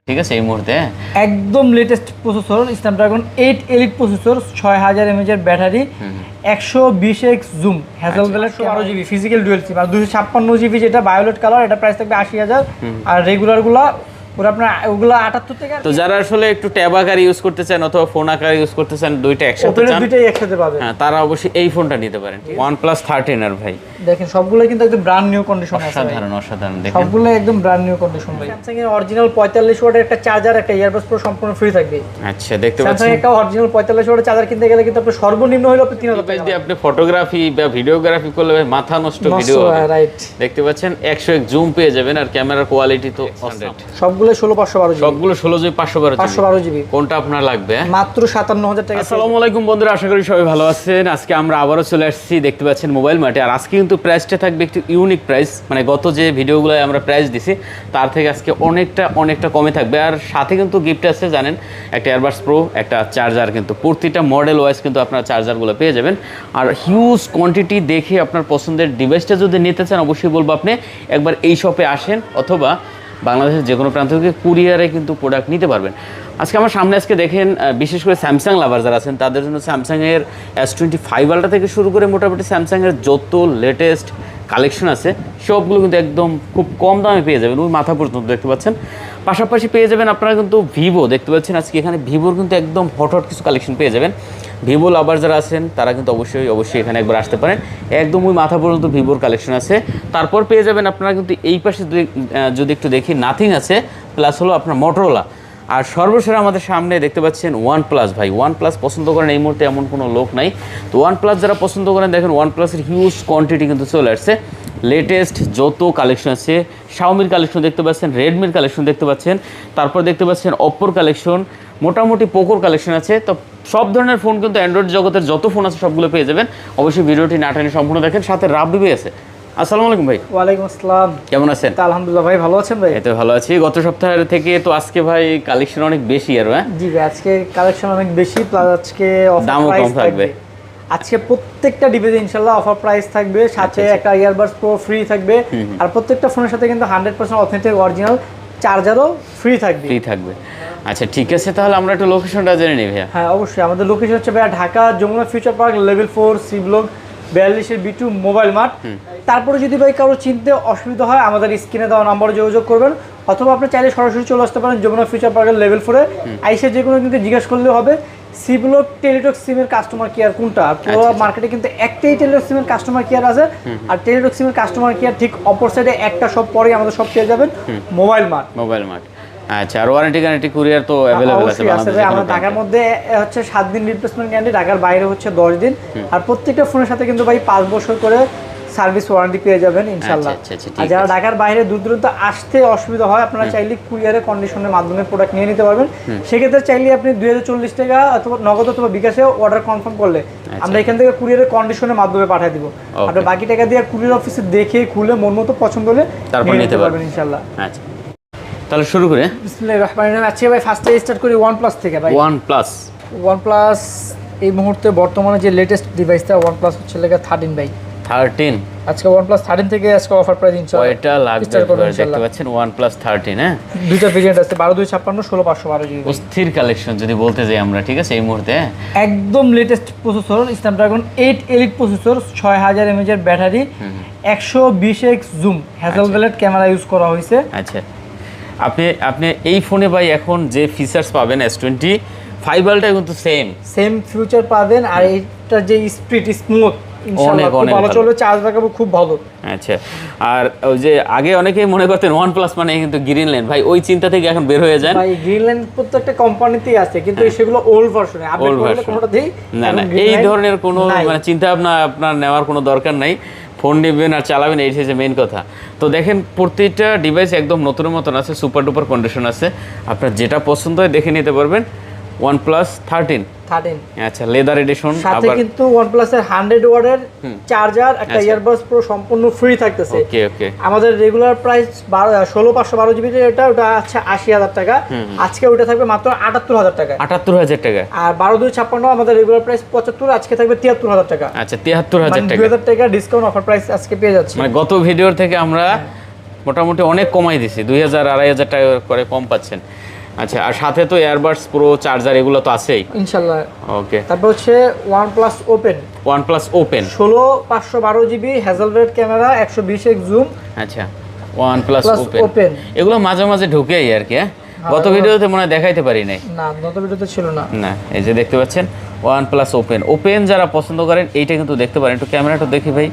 ঠিক আছে এই মুহূর্তে একদম latest processor Snapdragon 8 elite processor 6000 mAh এর battery 120x zoom Hasselblad 12GB physical dual SIM আর 256GB যেটা ভায়োলেট কালার এটা প্রাইস থাকবে 80000 আর রেগুলারগুলো ওরা আপনার ওগুলো 78 টাকা। তো যারা আসলে একটু ট্যাব আকার ইউজ করতে চান অথবা ফোন আকার ইউজ করতে চান দুইটা একসাথে চান দুইটাই একসাথে পাবেন হ্যাঁ তারা অবশ্যই এই ফোনটা নিতে পারেন OnePlus 13 আর ভাই দেখেন সবগুলো কিন্তু একদম ব্র্যান্ড নিউ কন্ডিশন আছে অসাধারণ দেখেন সবগুলো একদম ব্র্যান্ড নিউ কন্ডিশন ভাই স্যামসাং এর অরিজিনাল 45 ওয়াটের একটা চার্জার একটা ইয়ারবাডস প্রো সম্পূর্ণ ফ্রি থাকবে। আচ্ছা দেখতে পাচ্ছেন স্যামসাং একটা অরিজিনাল 45 ওয়াটের চার্জার কিনতে গেলে কিন্তু আপনার সর্বনিম্ন হলো 3000 টাকা দিয়ে আপনি ফটোগ্রাফি বা ভিডিওগ্রাফি করলে মাথা নষ্ট ভিডিও রাইট দেখতে পাচ্ছেন 101 জুম পেয়ে যাবেন আর ক্যামেরার কোয়ালিটি তো অসাধারণ সবগুলো 16512 সবগুলো 16/512 কোনটা আপনার লাগবে মাত্র 57000 টাকা। আসসালামু আলাইকুম বন্ধুরা, আশা করি সবাই ভালো আছেন। আজকে আমরা আবারো চলে আসছি, দেখতে পাচ্ছেন মোবাইল মার্টে। আর আজকে কিন্তু প্রাইসটা থাকবে একটু ইউনিক প্রাইস, মানে গত যে ভিডিওগুলোয় আমরা প্রাইস দিছি তার থেকে আজকে অনেকটা কমে থাকবে। আর সাথে কিন্তু গিফট আছে জানেন, একটা এয়ারবাডস প্রো, একটা চার্জার, কিন্তু প্রতিটা মডেল ওয়াইজ কিন্তু আপনারা চার্জারগুলো পেয়ে যাবেন। আর হিউজ কোয়ান্টিটি দেখে আপনার পছন্দের ডিভাইসটা যদি নিতে চান অবশ্যই বলবো আপনি একবার এই শপে আসেন, অথবা বাংলাদেশের যে কোনো প্রান্ত থেকে কুরিয়ারে কিন্তু প্রোডাক্ট নিতে পারবেন। আজকে আমার সামনে আজকে দেখেন, বিশেষ করে স্যামসাং লাভার যারা আছেন তাদের জন্য স্যামসাংয়ের S25 আলট্রা থেকে শুরু করে মোটামুটি স্যামসাংয়ের যত লেটেস্ট কালেকশন আছে সবগুলো কিন্তু একদম খুব কম দামে পেয়ে যাবেন, ওই মাথা পর্যন্ত দেখতে পাচ্ছেন। পাশাপাশি পেয়ে যাবেন আপনারা কিন্তু ভিভো, দেখতে পাচ্ছেন আজকে এখানে ভিভোর কিন্তু একদম হট কিছু কালেকশন পেয়ে যাবেন। ভিভো লাভার যারা আছেন তারা কিন্তু অবশ্যই এখানে একবার আসতে পারেন, একদম ওই মাথা পর্যন্ত ভিভোর কালেকশন আছে। তারপর পেয়ে যাবেন আপনারা কিন্তু এই পাশে যদি একটু দেখি নাথিং আছে, প্লাস হলো আপনার মোটরোলা। আর সর্বশেষ আমাদের সামনে দেখতে পাচ্ছেন OnePlus। ভাই OnePlus পছন্দ করেন এই মুহূর্তে এমন কোনো লোক নাই, তো OnePlus যারা পছন্দ করেন দেখেন OnePlus-এর হিউজ কোয়ান্টিটি কিন্তু চলে আসছে। লেটেস্ট যত কালেকশন আছে, Xiaomi-র কালেকশন দেখতে পাচ্ছেন, Redmi-র কালেকশন দেখতে পাচ্ছেন, তারপর দেখতে পাচ্ছেন Oppo-র কালেকশন, মোটামুটি Poco-র কালেকশন আছে। তো সব ধরনের ফোন কিন্তু অ্যান্ড্রয়েড জগতের যত ফোন আছে সবগুলো পেয়ে যাবেন। অবশ্যই ভিডিওটি না টেনে সম্পূর্ণ দেখেন। সাথে রাব্বি ভাই আছে। আসসালামু আলাইকুম ভাই। ওয়ালাইকুম আসসালাম, কেমন আছেন? আলহামদুলিল্লাহ ভাই, ভালো আছেন ভাই? এই তো ভালো আছি। গত সপ্তাহ থেকে তো আজকে ভাই কালেকশন অনেক বেশি আর হ্যাঁ জি ভাই, আজকে কালেকশন অনেক বেশি, প্লাস আজকে দামও কম থাকবে। আজকে প্রত্যেকটা ডিভাইসে ইনশাআল্লাহ অফার প্রাইস থাকবে, সাথে একটা ইয়ারবাডস প্রো ফ্রি থাকবে। আর প্রত্যেকটা ফোনের সাথে কিন্তু 100% অথেন্টিক অরিজিনাল চার্জারও ফ্রি থাকবে। আচ্ছা ঠিক আছে, তাহলে আমরা একটু লোকেশনটা জেনে নিই ভাইয়া। হ্যাঁ অবশ্যই, আমাদের লোকেশন হচ্ছে ভাইয়া Dhaka Jamuna future park level 4 C block 42 B2 mobile mart. তারপরে যদি ভাই কারো চিনতে অসুবিধা হয় আমাদের স্ক্রিনে দেওয়া নম্বরে যোগাযোগ করবেন, অথবা আপনি চাইলে সরাসরি চলে আসতে পারেন যমুনা ফিউচার পার্কের লেভেল 4-এ। আইসে যে কোনো কিন্তু জিজ্ঞেস করলে হবে সি ব্লক টেলিটক সিমের কাস্টমার কেয়ার কোনটা। আর পুরো মার্কেটে কিন্তু একটাই টেলিটক সিমের কাস্টমার কেয়ার আছে, আর টেলিটক সিমের কাস্টমার কেয়ার ঠিক অপর সাইডে একটা শপ পরেই আমাদের সব পেয়ে যাবেন, মোবাইল মার্ট। আচ্ছা, আর ওয়ারেন্টি কুরিয়ার তো अवेलेबल আছে বাংলাদেশে? আমরা ঢাকার মধ্যে হচ্ছে 7 দিন রিপ্লেসমেন্ট গ্যারান্টি, ঢাকার বাইরে হচ্ছে 10 দিন। আর প্রত্যেকটা ফোনের সাথে কিন্তু ভাই 5 বছর করে সার্ভিস ওয়ারেন্টি পেয়ে যাবেন ইনশাআল্লাহ। আর যারা ঢাকার বাইরে দূর দূরান্ত আসতে অসুবিধা হয় আপনারা চাইলে কুরিয়ারে কন্ডিশনের মাধ্যমে প্রোডাক্ট নিয়ে নিতে পারবেন। সেক্ষেত্রে চাইলে আপনি 2040 টাকা অথবা নগদ অথবা বিকাশে অর্ডার কনফার্ম করলে আমরা এখান থেকে কুরিয়ারে কন্ডিশনের মাধ্যমে পাঠিয়ে দিব। আপনি বাকি টাকা দিয়ে কুরিয়ার অফিসে দেখে খুলে মন মতো পছন্দ হলে তারপর নিতে পারবেন ইনশাআল্লাহ। আচ্ছা তাহলে শুরু করে বিসমিল্লাহির রহমানির রহিম। আচ্ছা ভাই, ফার্স্টে স্টার্ট করি OnePlus থেকে। ভাই OnePlus এই মুহূর্তে বর্তমানে যে লেটেস্ট ডিভাইসটা OnePlus হচ্ছে লেখা 13 ভাই। 13 আজকে OnePlus 13 থেকে আজকে অফার প্রাইস ইনশাআল্লাহ এটা লাগবে। দেখতে পাচ্ছেন OnePlus 13, হ্যাঁ দুইটা ভেরিয়েন্ট আছে, 12256 16512 GB। অস্থির কালেকশন যদি বলতে যাই আমরা, ঠিক আছে এই মুহূর্তে একদম latest processor Snapdragon 8 elite processor 6000 mAh এর battery 120x zoom Hasselblad camera use করা হয়েছে। আচ্ছা, আপনি এই ফোনে ভাই এখন যে ফিচারস পাবেন S25 আলট্রা কিন্তু সেম ফিচার পাবেন। আর এটা যে স্পিড স্মুথ ইনশাআল্লাহ খুব ভালো চলবে, চার্জ ব্যাকআপ খুব ভালো। আচ্ছা, আর ওই যে আগে অনেকেই মনে করতেন OnePlus মানে কিন্তু গ্রিনল্যান্ড, ভাই ওই চিন্তা থেকে এখন বের হয়ে যান। ভাই গ্রিনল্যান্ড প্রত্যেকটা কোম্পানিতেই আছে, কিন্তু সেগুলো ওল্ড ভার্সনে, আপডেট করলে কোনোটাতেই না এই ধরনের কোনো মানে চিন্তা ভাবনা আপনার নেওয়ার কোনো দরকার নাই। ফোন নেবেন আর চালাবেন, এই হচ্ছে মেইন কথা। তো দেখেন প্রত্যেকটা ডিভাইস একদম নতুনের মতন আছে, সুপার ডুপার কন্ডিশন আছে। আপনার যেটা পছন্দ হয় দেখে নিতে পারবেন। OnePlus 13 আচ্ছা, লেদার এডিশন, সাথে কিন্তু OnePlus এর 100 ওয়াটের চার্জার, একটা ইয়ারবাডস প্রো সম্পূর্ণ ফ্রি থাকতেছে। ওকে আমাদের রেগুলার প্রাইস 16512 GB এটা ওটা আছে 80000 টাকা, আজকে ওটা থাকবে মাত্র 78000 টাকা। আর 12256 আমাদের রেগুলার প্রাইস 75, আজকে থাকবে 73000 টাকা। আচ্ছা 73000 টাকা, 2000 টাকা ডিসকাউন্ট অফার প্রাইস আজকে পেয়ে যাচ্ছে। মানে গত ভিডিওর থেকে আমরা মোটামুটি অনেক কমাই দিছি, 2000 2500 টাকা করে কম পাচ্ছেন। আচ্ছা, আর সাথে তো এয়ারবাডস প্রো চার্জার এগুলো তো আছেই ইনশাল্লাহ। ওকে, তারপর হচ্ছে OnePlus Open OnePlus Open 16/512 GB Hasselblad camera 120x zoom. আচ্ছা, OnePlus Plus Open Open। এগুলো মাঝে মাঝে ঢুকেই আর কি, হ্যাঁ গত ভিডিওতে মনে হয় দেখাইতে পারি নাই। না, গত ভিডিওতে ছিল না। না, এই যে দেখতে পাচ্ছেন OnePlus Open যারা পছন্দ করেন এইটা কিন্তু দেখতে পারেন। একটু ক্যামেরাটা দেখি ভাই,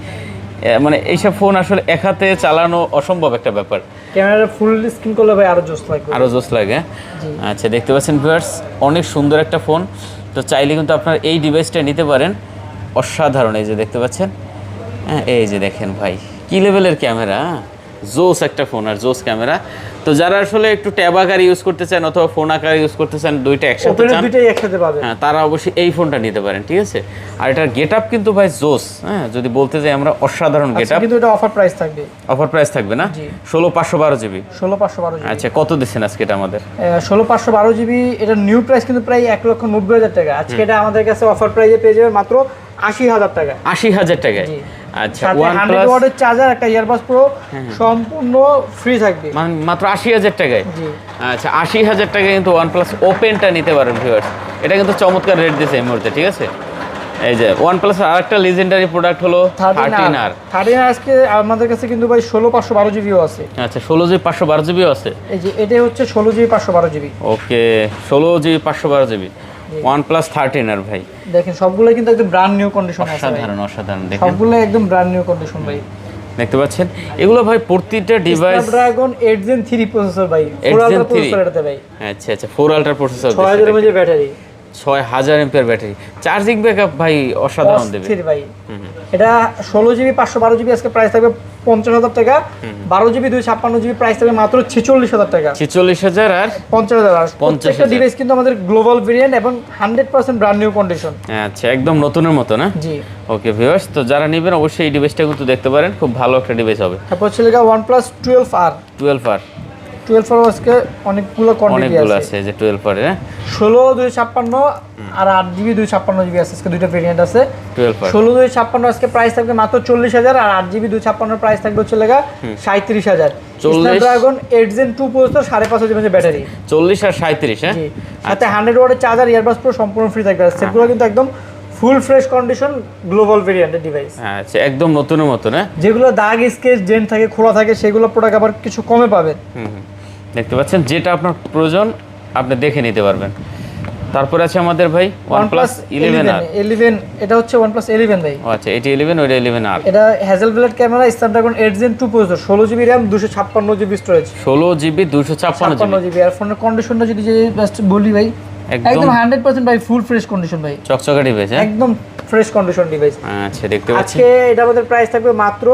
মানে এইসব ফোন আসলে এক হাতে চালানো অসম্ভব একটা ব্যাপার, ক্যামেরা ফুল স্ক্রিন করলে ভাই আরো জোস লাগবে। আরও জোস লাগে। আচ্ছা, দেখতে পাচ্ছেন ভিউয়ার্স অনেক সুন্দর একটা ফোন। তো চাইলে কিন্তু আপনার এই ডিভাইসটা নিতে পারেন, অসাধারণ। এই যে দেখতে পাচ্ছেন, হ্যাঁ এই যে দেখেন ভাই কি লেভেলের ক্যামেরা, জোস একটা ফোন আর জোস ক্যামেরা। তো যারা আসলে একটু ট্যাব আকার ইউজ করতে চান অথবা ফোন আকার ইউজ করতে চান, দুইটা একসাথে ওপেনের চান, দুইটাই একসাথে পাবেন। হ্যাঁ তারা অবশ্যই এই ফোনটা নিতে পারেন, ঠিক আছে। আর এটার গেট আপ কিন্তু ভাই জোস, হ্যাঁ যদি বলতে যাই আমরা অসাধারণ গেট আচ্ছা, আপ। কিন্তু এটা অফার প্রাইস থাকবে। অফার প্রাইস থাকবে না? জি। 16/512 GB। 16/512 GB। আচ্ছা, কত দিচ্ছেন আজকে এটা আমাদের? 16/512 GB এটা নিউ প্রাইস কিন্তু প্রায় 1,90,000 টাকা। আজকে এটা আমাদের কাছে অফার প্রাইসে পেয়ে যাবে মাত্র 80,000 টাকা। 80,000 টাকায়? জি। আচ্ছা, সাথে 100 ওয়াটের চার্জার, একটা ইয়ারবাস প্রো সম্পূর্ণ ফ্রি থাকবে মাত্র 80,000 টাকায়? জি। আচ্ছা, 80,000 টাকায় কিন্তু OnePlus Openটা নিতে পারেন ভিউয়ার্স। এটা কিন্তু চমৎকার রেট দিয়েছে এই মুহূর্তে, ঠিক আছে। এই যে OnePlus আরেকটা লিজেন্ডারি প্রোডাক্ট হলো 13R। 13R আজকে আমাদের কাছে কিন্তু ভাই 16/512 জিবিও আছে। আচ্ছা, 16GB 512GB আছে। এই যে এটাই হচ্ছে 16GB 512GB। ওকে, 16GB 512GB OnePlus 13R ভাই। দেখেন সবগুলো কিন্তু একদম ব্র্যান্ড নিউ কন্ডিশন আছে ভাই। অসাধারণ অসাধারণ, দেখেন সবগুলো একদম ব্র্যান্ড নিউ কন্ডিশন ভাই। দেখতে পাচ্ছেন এগুলো ভাই প্রতিটা ডিভাইস Snapdragon 8 Gen 3 প্রসেসর ভাই, 8 4 Gen আলট্রা 3 প্রসেসর এটাতে ভাই। আচ্ছা আচ্ছা, 4 ultra processor, 6000 mAh battery, 6000 mAh battery, charging backup ভাই অসাধারণ দেবে অস্থির ভাই। এটা 16GB 512GB আজকে প্রাইস থাকবে 50,000 টাকা। 12GB 256GB প্রাইস থাকবে মাত্র 46,000 টাকা। 46,000 আর 50,000। আর 50,000 প্রত্যেকটা ডিভাইস কিন্তু আমাদের গ্লোবাল ভেরিয়েন্ট এবং 100% ব্র্যান্ড নিউ কন্ডিশন। আচ্ছা, একদম নতুনের মতো না? জি। ওকে ভিউয়ার্স, তো যারা নেবেন অবশ্যই এই ডিভাইসটা কিন্তু দেখতে পারেন, খুব ভালো একটা ডিভাইস হবে। তারপর হচ্ছে লেখা OnePlus 12R। 12R 12R আজকে অনেকগুলো কোয়ান্টিটি অনেকগুলো আছে। আছে, এই যে 12R এর 16 256 আর 8GB 256GB আছে, আজকে দুইটা ভেরিয়েন্ট আছে। 12R 16 256 আজকে প্রাইস থাকবে মাত্র 40,000 আর 8GB 256 প্রাইস থাকবে হচ্ছে লেখা 37,000। 40 Snapdragon 8 Gen 2 processor 5,500 mAh battery. 40 আর 37, হ্যাঁ জি। সাথে 100 ওয়াটের চার্জার, ইয়ারবাস প্রো সম্পূর্ণ ফ্রি থাকবে। আর সেটগুলো কিন্তু একদম ফুল ফ্রেশ কন্ডিশন গ্লোবাল ভেরিয়েন্টের ডিভাইস। আচ্ছা, একদম নতুনের মতো না? যেগুলো দাগ স্কেচ ডেন্ট থাকে, খোলা থাকে, সেগুলো প্রোডাক্ট আবার কিছু কমে পাবেন। দেখতে পাচ্ছেন যেটা আপনার প্রয়োজন আপনি দেখে নিতে পারবেন। তারপরে আছে আমাদের ভাই OnePlus 11R। 11 এটা হচ্ছে OnePlus 11 ভাই। আচ্ছা, এটি 11, ওইটা 11R। এটা Hasselblad camera, Snapdragon 8 Gen 2 processor, 16GB RAM 256GB storage, 16GB 256GB। 56GB। আর ফোনের কন্ডিশনটা যদি জাস্ট বলি ভাই, একদম 100% ভাই ফুল ফ্রেশ কন্ডিশন ভাই, চকচকে ডিভাইস, হ্যাঁ একদম ফ্রেশ কন্ডিশন ডিভাইস। আচ্ছা, দেখতে পাচ্ছেন আজকে এটা আমাদের প্রাইস থাকবে মাত্র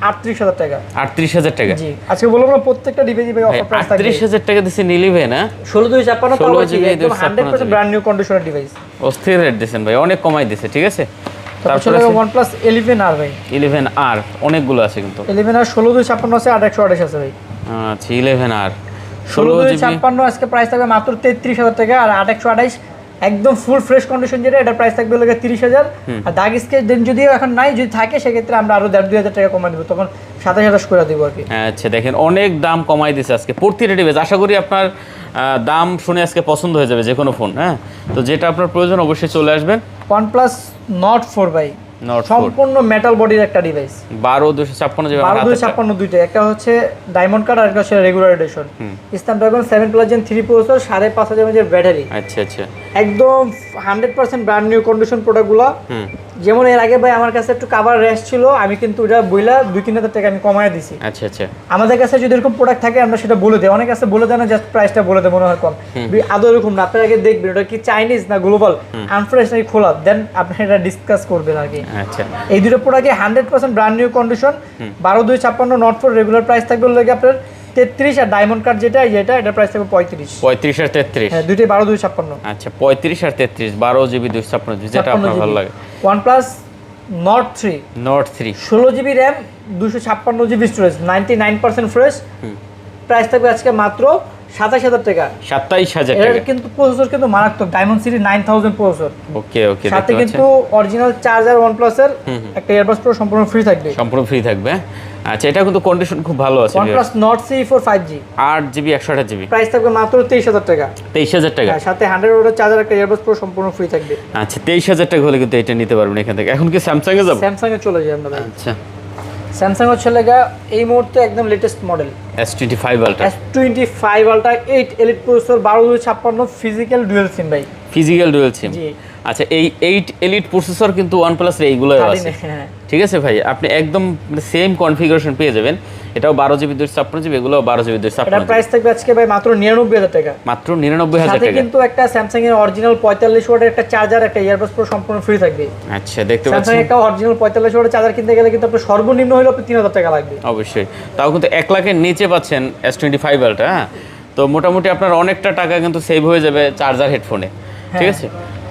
38,000 টাকা। 38,000 টাকা? জি। আজকে বলবো না প্রত্যেকটা ডিভাইসে ভাই অফার প্রাইস থাকবে। 38,000 টাকা দিছে নিলিবে না? 16 256 তাও 16GB একদম 100% ব্র্যান্ড নিউ কন্ডিশনের ডিভাইস। অস্থির রেট দিয়েছেন ভাই, অনেক কমাই দিছে, ঠিক আছে। তারপরে OnePlus 11R ভাই। 11R অনেকগুলো আছে কিন্তু। 11R 16 256 আছে, 828 আছে ভাই। আচ্ছা, 11R 16 256 আজকে প্রাইস থাকবে মাত্র 33,000 টাকা। আর 828 একদম ফুল ফ্রেশ কন্ডিশন যেটা, এটা প্রাইস থাকবে লাগে 30,000। আর দাগ স্কেচ দেন যদিও এখন নাই, যদি থাকে সেক্ষেত্রে আমরা আরো 1,500 টাকা কমাই দেবো, তখন 27,000 করে দেবো আর কি। আচ্ছা, দেখেন অনেক দাম কমাই দিছে আজকে প্রতিটা ডিভাইস। আশা করি আপনার দাম শুনে আজকে পছন্দ হয়ে যাবে যে কোনো ফোন, হ্যাঁ। তো যেটা আপনার প্রয়োজন অবশ্যই চলে আসবেন। OnePlus Nord 4 ভাই, Nord 4 সম্পূর্ণ মেটাল বডির একটা ডিভাইস। 12 256 GB। 12 256 দুইটা, একটা হচ্ছে ডায়মন্ড কাট আর একটা হচ্ছে regular edition. Snapdragon 7 Gen 3 processor, 5,500 mAh battery. আচ্ছা আচ্ছা, একদম 100% ব্র্যান্ড নিউ কন্ডিশন প্রোডাক্টগুলো। যেমন এর আগে ভাই আমার কাছে একটু কাভার রেস্ট ছিল, আমি কিন্তু ওটা বইলা 2-3,000 টাকা আমি কমায় দিছি। আচ্ছা আচ্ছা, আমাদের কাছে যদি এরকম প্রোডাক্ট থাকে আমরা সেটা বলে দিই। অনেক কাছে বলে দেয় না, জাস্ট প্রাইসটা বলে দেয়, মনে হয় কম। আদৌ এরকম না, আপনার আগে দেখবেন ওটা কি চাইনিজ না গ্লোবাল, আনফ্রেশ নাকি খোলা, দেন আপনি এটা ডিসকাস করবেন আর কি। আচ্ছা, এই দুটো প্রোডাক্টে 100% brand new condition. 12 256 Nord 4 regular price থাকবে লাগে আপনার 33, আর ডায়মন্ড কার্ড যেটা এটা প্রাইস থাকবে 35। 35 আর 33? হ্যাঁ, দুইটাই 12 256। আচ্ছা, 35 আর 33, 12GB 256, যেটা আপনার ভালো লাগে। OnePlus Nord 3 Nord 3 16GB RAM 256GB storage, 99% fresh. Price থাকবে আজকে মাত্র 27000 টাকা। 27000 এর টাকা। কিন্তু প্রসেসর কিন্তু মারাত্মক, ডায়মন্ড সিটি 9000 প্রসেসর। ওকে ওকে, সাথে কিন্তু অরিজিনাল চার্জার OnePlus এর একটা ইয়ারবাডস প্রো সম্পূর্ণ ফ্রি থাকবে। সম্পূর্ণ ফ্রি থাকবে। আচ্ছা, এটা কিন্তু কন্ডিশন খুব ভালো আছে। OnePlus Nord CE4 5G 8GB 128GB, price থাকবে মাত্র 23000 টাকা। 23000 টাকা। সাথে 100 ওয়াটের চার্জার একটা ইয়ারবাডস প্রো সম্পূর্ণ ফ্রি থাকবে। আচ্ছা, 23000 টাকা হলে কিন্তু এটা নিতে পারবেন এখান থেকে। এখন কি স্যামসাং এ যাব? স্যামসাং এ চলে যাই আমরা ভাই। আচ্ছা, স্যামসাং হচ্ছে লাগা এই মুহূর্তে একদম latest model S25 Ultra, S25 Ultra 8 elite processor 12256 physical dual SIM ভাই। Physical dual SIM. জি। আচ্ছা, এই 8 এলিট প্রসেসর কিন্তু OnePlus এর এইগুলোই আছে। হ্যাঁ, ঠিক আছে ভাই, আপনি একদম সেম কনফিগারেশন পেয়ে যাবেন। এটাও 12GB 256GB, এগুলো 12GB এটা 256GB। প্রাইস থাকবে আজকে ভাই মাত্র 99000 টাকা। মাত্র 99000 সাথে টাকা। কিন্তু একটা স্যামসাং এর অরিজিনাল 45 ওয়াটের একটা চার্জার একটা ইয়ারবাডস প্রো সম্পূর্ণ ফ্রি থাকবে। আচ্ছা, দেখতে স্যামসাং পাচ্ছেন। একটা অরিজিনাল 45 ওয়াটের চার্জার কিনতে গেলে কিন্তু আপনার সর্বনিম্ন হলো 3000 টাকা লাগবে। অবশ্যই, তাও কিন্তু 1 লাখের নিচে পাচ্ছেন S25 Ultra। হ্যাঁ, তো মোটামুটি আপনার অনেকটা টাকা কিন্তু সেভ হয়ে যাবে চার্জার হেডফোনে। ঠিক আছে,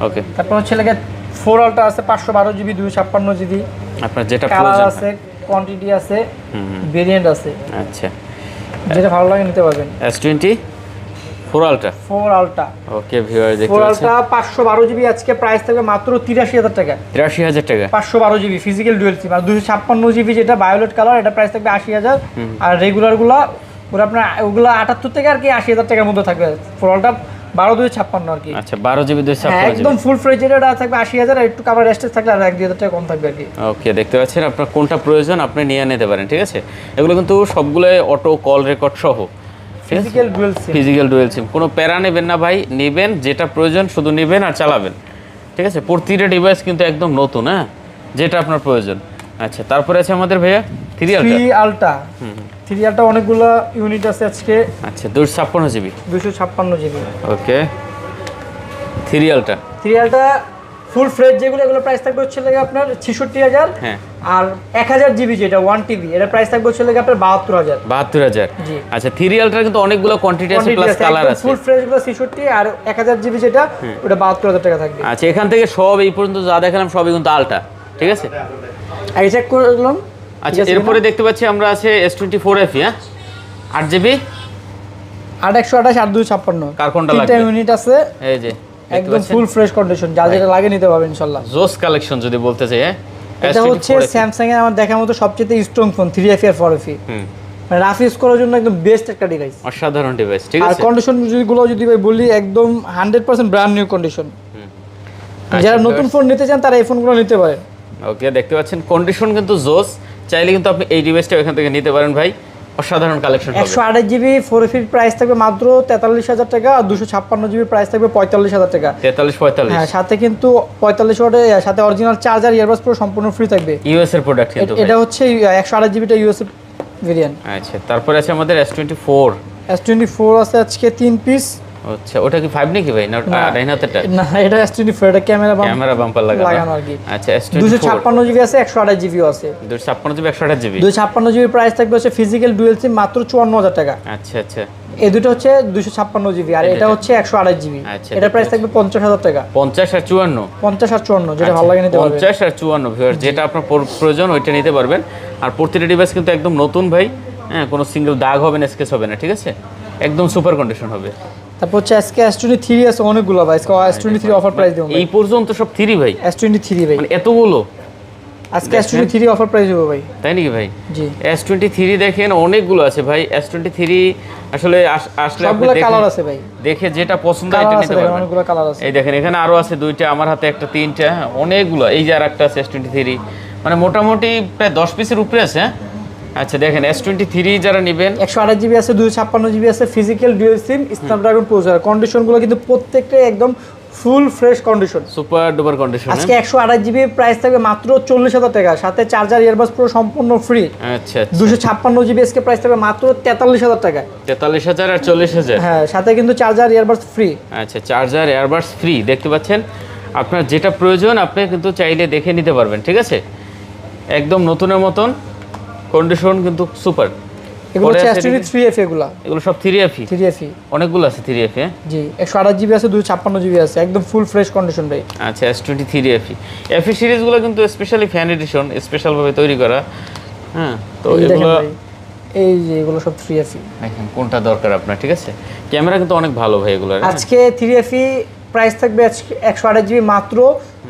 ওকে। তারপর হচ্ছে লাগে 4 Ultra আছে 512GB 256GB, আপনার যেটা কালার প্রয়োজন। আছে, কোয়ান্টিটি আছে, ভেরিয়েন্ট আছে, আচ্ছা, যেটা ভালো লাগে নিতে পারবেন। S24 Ultra, 4 Ultra ওকে ভিউয়ার, দেখতে 4 পাচ্ছেন। Ultra 512GB আজকে প্রাইস থাকবে মাত্র 83000 টাকা। 83000 টাকা। 512GB ফিজিক্যাল ডুয়াল সিম আর 256GB যেটা ভায়োলেট কালার, এটা প্রাইস থাকবে 80000। আর রেগুলার গুলা ওরা আপনার ওগুলা 78 থেকে আর কি 80000 টাকার মধ্যে থাকবে। 4 Ultra 12256 আর কি। আচ্ছা, 12GB হ্যাঁ, 256GB, একদম ফুল ফ্রেশ যেটা থাকবে 80000, আর একটু কাভার রেস্টেজ থাকলে আর 1-2000 টাকা কম থাকবে আর কি। ওকে। দেখতে পাচ্ছেন, আপনার কোনটা প্রয়োজন আপনি নিয়ে নিতে পারেন। ঠিক আছে, এগুলো কিন্তু সবগুলো অটো কল রেকর্ড সহ। ফিজিক্যাল ডুয়াল সিম। ফিজিক্যাল ডুয়েল সিম, কোনো প্যারা নেবেন না ভাই, নেবেন যেটা প্রয়োজন শুধু নেবেন আর চালাবেন। ঠিক আছে, প্রতিটা ডিভাইস কিন্তু একদম নতুন, হ্যাঁ, যেটা আপনার প্রয়োজন। আচ্ছা, তারপরে আছে আমাদের ভাইয়া 3 Ultra। 3 Ultra 3 Ultra অনেকগুলো ইউনিট আছে আজকে। আচ্ছা, 256GB, 256GB। ওকে। 3 Ultra, 3 Ultra ফুল ফ্রেশ যেগুলো, এগুলো প্রাইস থাকবে হচ্ছে লাগে আপনার 66000। হ্যাঁ। আর 1000GB যেটা 1TB, এটা প্রাইস থাকবে হচ্ছে লাগে আপনার 72000। 72000। জি। আচ্ছা, 3 Ultra কিন্তু অনেকগুলো কোয়ান্টিটি আছে, প্লাস কালার আছে। ফুল ফ্রেশ গুলো 66, আর 1000GB যেটা ওটা 72000 টাকা থাকবে। আচ্ছা, এখান থেকে সব এই পর্যন্ত যা দেখালাম সবই কিন্তু আলট্রা। ঠিক আছে, আগে চেক করে দিলাম। আচ্ছা, এরপরে দেখতে পাচ্ছি আমরা আছে S24 FE, হ্যাঁ, 8GB 8128 8256। কার কোনটা তিনটা লাগবে? ইউনিট আছে, এই যে একদম ফুল ফ্রেশ কন্ডিশন, যা যেটা লাগে নিতে পারবেন ইনশাআল্লাহ। জোস কালেকশন যদি বলতে চাই, হ্যাঁ। এটা হচ্ছে স্যামসাং এর আমার দেখার মতো সবচেয়ে স্ট্রং ফোন 3FE আর 4FE। মানে রাফ ইউজ করার জন্য একদম বেস্ট একটা ডিভাইস, অসাধারণ ডিভাইস। ঠিক আর আছে, কন্ডিশন যেগুলো যদি ভাই বলি একদম 100% ব্র্যান্ড নিউ কন্ডিশন। যারা নতুন ফোন নিতে চান তারা এই ফোনগুলো নিতে পারেন। ওকে, দেখতে পাচ্ছেন কন্ডিশন কিন্তু জোস। চাইলে কিন্তু আপনি এই ডিভাইসটা এখান থেকে নিতে পারেন ভাই, অসাধারণ কালেকশন হবে। 128GB 4FE প্রাইস থাকবে মাত্র 43000 টাকা, আর 256GB প্রাইস থাকবে 45000 টাকা। 43-45। হ্যাঁ, সাথে কিন্তু 45 ওয়াটের সাথে অরিজিনাল চার্জার ইয়ারবাডস পুরো সম্পূর্ণ ফ্রি থাকবে। ইউএস এর প্রোডাক্ট কিন্তু ভাই। এটা হচ্ছে 128GBটা ইউএস ভেরিয়েন্ট। আচ্ছা, তারপরে আছে আমাদের S24। S24 আছে আজকে 3 পিস। আচ্ছা, ওটা কি 5 নাকি ভাই? না, ডাইন হাতেরটা। না, এটা S24, এটা ক্যামেরা বাম্পার লাগানো আর কি। আচ্ছা, S24 256GB আছে, 128GB আছে। 256GB 128GB। 256GB প্রাইস থাকবে হচ্ছে ফিজিক্যাল ডুয়াল সিম মাত্র 54000 টাকা। আচ্ছা আচ্ছা, এই দুটো হচ্ছে 256GB, আর এটা হচ্ছে 128GB। আচ্ছা, এটা প্রাইস থাকবে 50000 টাকা। 50 আর 54। 50 আর 54 যেটা ভালো লাগে নিতে পারবেন। 50 আর 54 ভিউয়ার, যেটা আপনার প্রয়োজন ওইটা নিতে পারবেন। আর প্রতিটা ডিভাইস কিন্তু একদম নতুন ভাই, হ্যাঁ, কোনো সিঙ্গেল দাগ হবে না, স্কেচ হবে না। ঠিক আছে, একদম সুপার কন্ডিশন হবে। তারপর হচ্ছে আজকে S23 আছে অনেকগুলো ভাই, S23 অফার প্রাইস দেবো এই পর্যন্ত সব 3 ভাই, S23 ভাই মানে এতগুলো আজকে S23 অফার প্রাইস দেবো ভাই। তাই নাকি ভাই? জি, S23 দেখেন অনেকগুলো আছে ভাই। S23 আসলে আসলে আপনি সবগুলো কালার আছে ভাই, দেখে যেটা পছন্দ হয় এটা কালার আছে নিতে ভাই, পারবেন। অনেকগুলো কালার আছে। এই দেখেন, এখানে আরো আছে 2টা, আমার হাতে একটা, 3টা, হ্যাঁ, অনেকগুলো। এই যে আরেকটা আছে S23, মানে মোটামুটি প্রায় 10 পিসের উপরে আছে, হ্যাঁ। আচ্ছা, দেখেন S23 যারা নেবেন, 128GB আছে, 256GB আছে, ফিজিক্যাল ডুয়াল সিম, স্ন্যাপড্রাগন প্রসেসর। কন্ডিশনগুলো কিন্তু প্রত্যেকটাই একদম full fresh condition, super duper condition. আজকে 128GB প্রাইস থাকবে মাত্র 40000 টাকা, সাথে চার্জার ইয়ারবাডস পুরো সম্পূর্ণ ফ্রি। আচ্ছা, 256GB আজকে প্রাইস থাকবে মাত্র 43000 টাকা। 43000 আর 40000। হ্যাঁ, সাথে কিন্তু চার্জার ইয়ারবাডস ফ্রি। আচ্ছা, চার্জার এয়ারবাডস ফ্রি। দেখতে পাচ্ছেন, আপনার যেটা প্রয়োজন আপনি কিন্তু চাইলে দেখে নিতে পারবেন। ঠিক আছে, একদম নতুনের মতন কন্ডিশন, কিন্তু সুপার। এগুলো হচ্ছে S23 এগুলো সব 3FE। 3FE অনেকগুলো আছে 3FE, হ্যাঁ। জি, 128GB আছে, 256GB আছে, একদম ফুল ফ্রেশ কন্ডিশন ভাই। আচ্ছা, S23 FE সিরিজগুলো কিন্তু স্পেশালি ফ্যান এডিশন, স্পেশাল ভাবে তৈরি করা, হ্যাঁ। তো এই দেখেন এগুলো ভাই, এই যে এগুলো সব 3FE। দেখেন কোনটা দরকার আপনার, ঠিক আছে। ক্যামেরা কিন্তু অনেক ভালো ভাই এগুলো। আজকে 3FE প্রাইস থাকবে আজকে 128GB মাত্র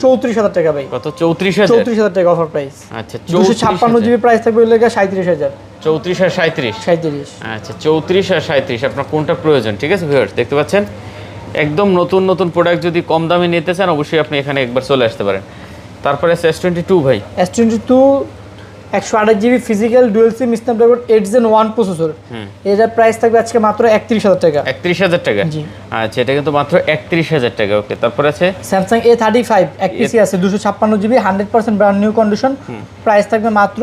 34,000 টাকা ভাই। কত? 34,000? 34,000 টাকা অফার প্রাইস। আচ্ছা, 256GB প্রাইস থাকবে ওই লেগে 37,000। 34 আর 37? 37। আচ্ছা, 34 আর 37 আপনার কোনটা প্রয়োজন, ঠিক আছে ভিউয়ার্স দেখতে পাচ্ছেন। একদম নতুন নতুন প্রোডাক্ট যদি কম দামে নিতে চান অবশ্যই আপনি এখানে একবার চলে আসতে পারেন। তারপরে S22 ভাই। S22 128GB ফিজিক্যাল ডুয়াল সিম স্ন্যাপড্রাগন 8 Gen 1 প্রসেসর। এটার প্রাইস থাকবে আজকে মাত্র 31,000 টাকা। 31,000 টাকা? জি। আচ্ছা, এটা কিন্তু মাত্র 31,000 টাকা। ওকে, তারপর আছে স্যামসাং A35 এক পিসি আছে 256GB 100% brand new condition. Price থাকবে মাত্র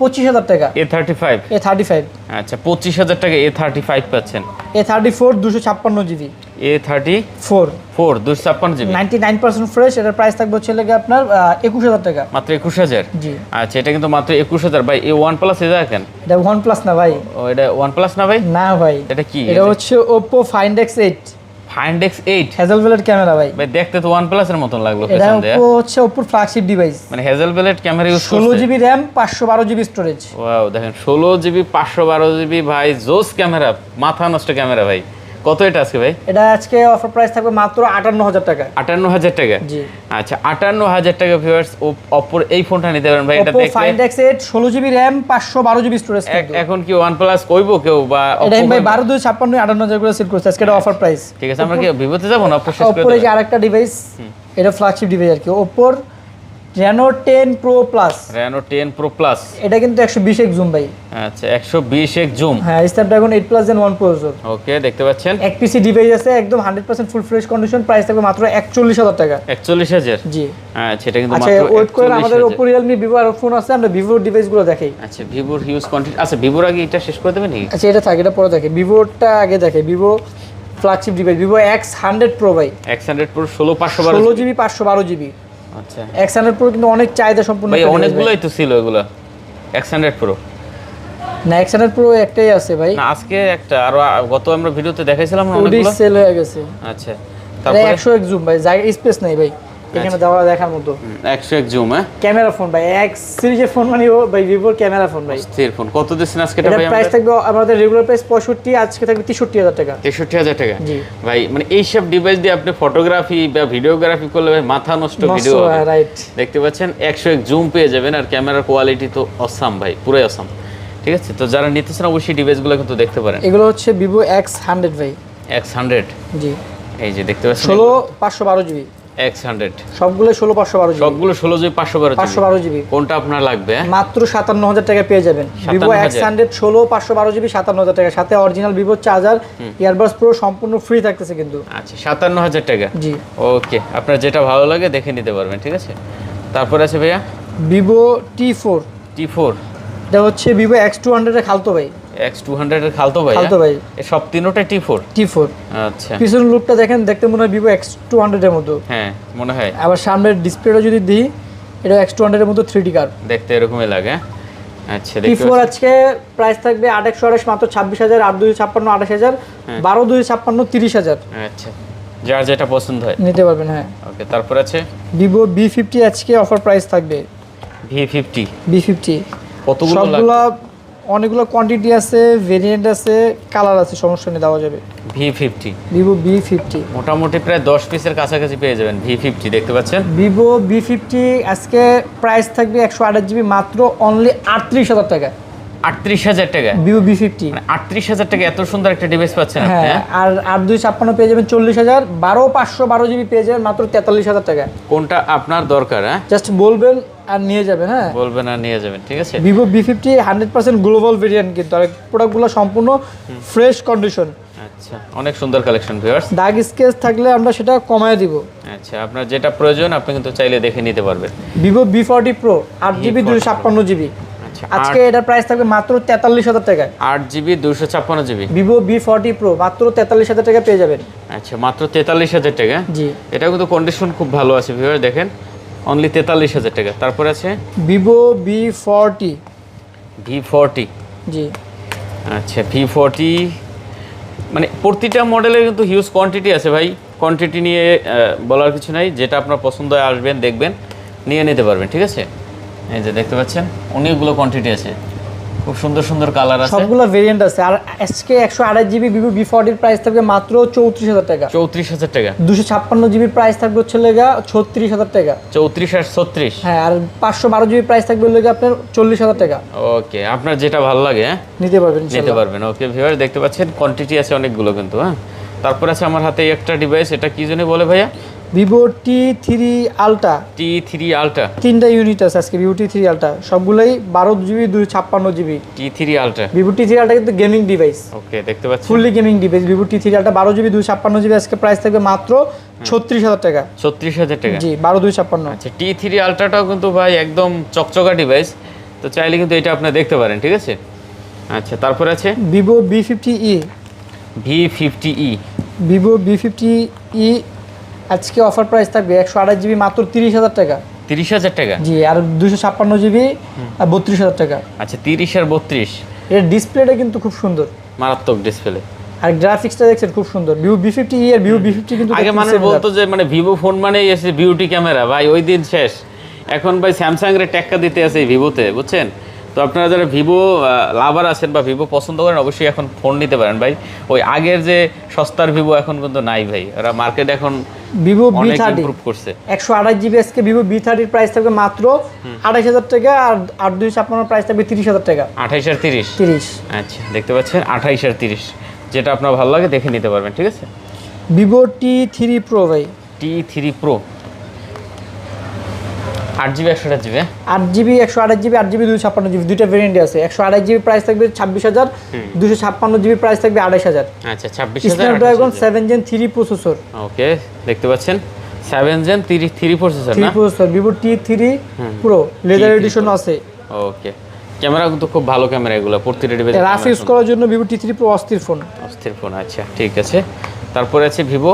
25,000 টাকা। A35? A35। আচ্ছা, 25,000 টাকা A35 পাচ্ছেন। A34 256GB। A34 256GB 99% fresh. এটার প্রাইস থাকবে হচ্ছে লাগে আপনার 21,000 টাকা। মাত্র 21,000? জি। আচ্ছা, এটা কিন্তু মাত্র 21,000 ভাই। এই OnePlus এ দেখেন, এটা OnePlus না ভাই। ও এটা OnePlus না ভাই? না ভাই, এটা কি? এটা হচ্ছে Oppo Find X8 Find X8 Hasselblad camera ভাই। ভাই দেখতে তো OnePlus এর মতন লাগলো এটা পেছন দিয়ে। Oppo হচ্ছে Oppo ফ্ল্যাগশিপ ডিভাইস। মানে হ্যাজেলব্লেড ক্যামেরা ইউজ করছে। 16GB RAM 512GB storage. Wow, দেখেন 16GB 512GB ভাই, জোস ক্যামেরা, মাথা নষ্ট ক্যামেরা ভাই। কত এটা আজকে ভাই? এটা আজকে অফার প্রাইস থাকবে মাত্র 58,000 টাকা। 58,000 টাকা? জি। আচ্ছা, 58,000 টাকা ভিউয়ার্স Oppo এই ফোনটা নিতে পারেন ভাই। এটা Oppo দেখলে Find X8 16GB RAM 512GB storage. এখন কি OnePlus কইবো কেউ বা এটা Oppo ভাই কইবো? 12,256 58,000 করে সেল করছে আজকে। এটা অফার প্রাইস। ঠিক আছে, আমরা কি ভিভোতে যাব না? Oppo শেষ করে Oppo এর দেব? যে আরেকটা ডিভাইস, এটা ফ্ল্যাগশিপ ডিভাইস আর কি, Oppo Reno 10 Pro Plus। Reno 10 Pro Plus। এটা কিন্তু 120x জুম ভাই। আচ্ছা, 120x জুম। হ্যাঁ, Snapdragon 8 Plus Gen 1 প্রসেসর। ওকে, দেখতে পাচ্ছেন এক পিসি ডিভাইস আছে একদম 100% ফুল ফ্রেশ কন্ডিশন। প্রাইস থাকবে মাত্র 41,000 টাকা। 41,000? জি। আচ্ছা, এটা কিন্তু আচ্ছা, মাত্র ওয়েট করেন, আমাদের 41,000। Oppo, Realme, Vivo আর ফোন আছে, আমরা Vivo ডিভাইসগুলো দেখাই। আচ্ছা, ভিভোর হিউজ কোয়ান্টিটি। আচ্ছা, ভিভোর আগে এটা শেষ করে দেবেন নাকি? আচ্ছা, এটা থাকে, এটা পরে দেখে, Vivoটা আগে দেখে। Vivo flagship device Vivo X100 Pro ভাই। X100 Pro 16/512? 16GB 512GB। আচ্ছা X100 Pro কিন্তু অনেক চাহিদা সম্পূর্ণ ভাই, একটা device অনেকগুলোই তো ছিল এগুলো। X100 Pro না, X100 Pro একটাই আছে ভাই। না, আজকে একটা আরো গত আমরা ভিডিওতে দেখাইছিলাম না ওডি অনেকগুলো। সেল হয়ে গেছে। আচ্ছা, এটা তারপরে 100x জুম ভাই, জায়গা স্পেস নাই ভাই এখানে দেওয়া দেখার মতো। 101 জুম। হ্যাঁ, ক্যামেরা ফোন ভাই, X সিরিজের ফোন মানে ও ভাই ভিভোর ক্যামেরা ফোন ভাই। স্থির ফোন। কত দিচ্ছেন আজকে এটা এটা ভাই? প্রাইস থাকবে আমাদের রেগুলার প্রাইস 65, আজকে থাকবে 63,000 টাকা। 63,000 টাকা? জি। ভাই মানে এইসব ডিভাইস দিয়ে আপনি ফটোগ্রাফি বা ভিডিওগ্রাফি করলে ভাই মাথা নষ্ট ভিডিও হবে। রাইট। দেখতে পাচ্ছেন 101 জুম পেয়ে যাবেন, আর ক্যামেরার কোয়ালিটি তো অসাম ভাই, পুরোই অসাম। ঠিক আছে, তো যারা নিতেছেন অবশ্যই ডিভাইসগুলো কিন্তু দেখতে পারেন। এগুলো হচ্ছে Vivo X100 ভাই। X100? জি। এই যে দেখতে পাচ্ছেন 16/512GB X100 সবগুলো 16/512GB। সবগুলো 16GB 512GB কোনটা আপনার লাগবে? মাত্র 57,000 টাকা পেয়ে যাবেন। Vivo 57,000? X100 16/512GB 57,000 টাকা, সাথে original Vivo charger, earbuds pro সম্পূর্ণ ফ্রি থাকতেছে কিন্তু। আচ্ছা, 57,000 টাকা? জি। ওকে, আপনার যেটা ভালো লাগে দেখে নিতে পারবেন, ঠিক আছে। তারপর আছে ভাইয়া Vivo T4। T4? এটা হচ্ছে Vivo X200 এর খালতো ভাই। X200 এর খালতো ভাই? খালতো ভাই। এই সব তিনটাই T4? T4। আচ্ছা, পিছনের লুকটা দেখেন, দেখতে মনে হয় Vivo X200 এর মতো। হ্যাঁ মনে হয়। আবার সামনের ডিসপ্লেটা যদি দিই, এটা X200 এর মতো 3D কার্ভ। দেখতে এরকমই লাগে। আচ্ছা, দেখতে T4 আজকে প্রাইস থাকবে 8/128 মাত্র 26,000, 8/256 28,000, 12/256 30,000। আচ্ছা, যার যেটা পছন্দ হয় নিতে পারবেন। হ্যাঁ। ওকে, তারপর আছে Vivo B50 আজকে অফার প্রাইস থাকবে। V50? B50 কতগুলো লাগবে? সবগুলা অনেকগুলো কোয়ান্টিটি আছে, ভেরিয়েন্ট আছে, কালার আছে, সমস্যা নেই, দেওয়া যাবে। V50 Vivo B50 মোটামুটি প্রায় 10 পিসের কাছাকাছি পেয়ে যাবেন। V50 দেখতে পাচ্ছেন। Vivo B50 আজকে প্রাইস থাকবে 128GB মাত্র অনলি 38,000 টাকা। 38,000 টাকা? Vivo B50 মানে 38,000 টাকা এত সুন্দর একটা ডিভাইস পাচ্ছেন আপনি? হ্যাঁ, আর 8/256 পেয়ে যাবেন 40,000, 12/512GB পেয়ে যাবেন মাত্র 43,000 টাকা। কোনটা আপনার দরকার? হ্যাঁ, জাস্ট বলবেন আর নিয়ে যাবেন। হ্যাঁ, বলবেন আর নিয়ে যাবেন, ঠিক আছে। Vivo B50 100% গ্লোবাল ভেরিয়েন্ট কিন্তু, আর প্রোডাক্টগুলো সম্পূর্ণ ফ্রেশ কন্ডিশন। আচ্ছা, অনেক সুন্দর কালেকশন ভিউয়ার্স। দাগ স্কেচ থাকলে আমরা সেটা কমায় দিব। আচ্ছা, আপনার যেটা প্রয়োজন আপনি কিন্তু চাইলে দেখে নিতে পারবেন। Vivo B40 Pro 8GB 256GB আচ্ছা, আজকে এটার প্রাইস থাকবে মাত্র 43,000 টাকা। 8GB 256GB Vivo B40 Pro মাত্র 43,000 টাকা পেয়ে যাবেন। আচ্ছা, মাত্র 43,000 টাকা? জি। এটা কিন্তু কন্ডিশন খুব ভালো আছে ভিউয়ার, দেখেন অনলি 43,000 টাকা। তারপর আছে Vivo V40 V40? জি। আচ্ছা, V40 মানে প্রতিটা মডেলের কিন্তু হিউজ কোয়ান্টিটি আছে ভাই। কোয়ান্টিটি নিয়ে বলার কিছু নাই, যেটা আপনার পছন্দ হয় আসবেন, দেখবেন, নিয়ে নিতে পারবেন, ঠিক আছে। এই যে দেখতে পাচ্ছেন অনেকগুলো কোয়ান্টিটি আছে। খুব সুন্দর সুন্দর কালার আছে, সবগুলো ভেরিয়েন্ট আছে। আর আজকে 128GB ভিভো V40 এর প্রাইস থাকবে মাত্র 34000 টাকা। 34000 টাকা। 256GB প্রাইস থাকবে হচ্ছে লেগা 36000 টাকা। 34 আর 36। হ্যাঁ, আর 512GB প্রাইস থাকবে লেগা আপনার 40000 টাকা। ওকে, আপনার যেটা ভালো লাগে নিতে পারবেন নিতে ইনশাআল্লাহ। পারবেন। ওকে ভিউয়ার, দেখতে পাচ্ছেন কোয়ান্টিটি আছে অনেকগুলো কিন্তু। হ্যাঁ, তারপর আছে আমার হাতে একটা ডিভাইস, এটা কি জানি বলে ভাইয়া? Vivo T3 ultra. T3 ultra. 3টা ইউনিট আছে আজকে ভিভো T3 আলট্রা, সবগুলাই 12GB 256GB। T3 ultra. Vivo T3 ultra কিন্তু গেমিং ডিভাইস, ওকে, দেখতে পাচ্ছেন fully gaming device. Vivo T3 ultra 12GB 256GB আজকে প্রাইস থাকবে মাত্র 36000 টাকা। 36000 টাকা। জি, 12256। আচ্ছা, T3 আলট্রাটাও কিন্তু ভাই একদম চকচকা ডিভাইস, তো চাইলে কিন্তু এটা আপনি দেখতে পারেন, ঠিক আছে? আচ্ছা, তারপর আছে Vivo V50e। V50e। Vivo V50e আজকে অফার প্রাইস থাকবে 128GB মাত্র 30000 টাকা। 30000 টাকা। জি, আর 256GB 32000 টাকা। আচ্ছা, 30 আর 32। এর ডিসপ্লেটা কিন্তু খুব সুন্দর, মারাত্মক ডিসপ্লে। আর গ্রাফিক্সটা দেখছেন খুব সুন্দর। ভিভো V50e আর ভিভো V50 কিন্তু আগে দেখতে মানুষ similar। বলতো যে মানে ভিভো ফোন মানে এসে বিউটি ক্যামেরা, ভাই ওই দিন শেষ। এখন ভাই স্যামসাং এর টেক্কা দিতে আছে এই ভিভোতে, বুঝছেন? তো আপনারা যারা ভিভো লাভার আছেন বা ভিভো পছন্দ করেন, অবশ্যই এখন ফোন নিতে পারেন ভাই। ওই আগের যে সস্তার ভিভো এখন কিন্তু নাই ভাই, ওরা মার্কেট এখন ভিভো অনেক V30 ইমপ্রুভ করছে। 128GB আজকে ভিভো V30 এর প্রাইস থাকবে মাত্র 28000 টাকা, আর 8256 প্রাইস থাকবে 30000 টাকা। 28 আর 30। 30। আচ্ছা, দেখতে পাচ্ছেন 28 আর 30, যেটা আপনার ভালো লাগে দেখে নিতে পারবেন, ঠিক আছে? ভিভো T3 Pro ভাই। T3 Pro 8GB 128GB। 8GB 128GB 8GB 256GB দুইটা ভেরিয়েন্ট আছে। 128GB প্রাইস থাকবে 26000, 256GB প্রাইস থাকবে 28000। আচ্ছা, 26000। Snapdragon 7 Gen 3 processor. ওকে, দেখতে পাচ্ছেন 7 Gen 3 প্রসেসর 3 না? Processor Vivo T3 Pro leather addition আছে। ওকে, ক্যামেরা কিন্তু খুব ভালো ক্যামেরা, এগুলো প্রতিটা ডিভাইসে রাফ ইউজ করার জন্য ভিভো T3 Pro অস্থির ফোন। অস্থির ফোন। আচ্ছা, ঠিক আছে। তারপরে আছে Vivo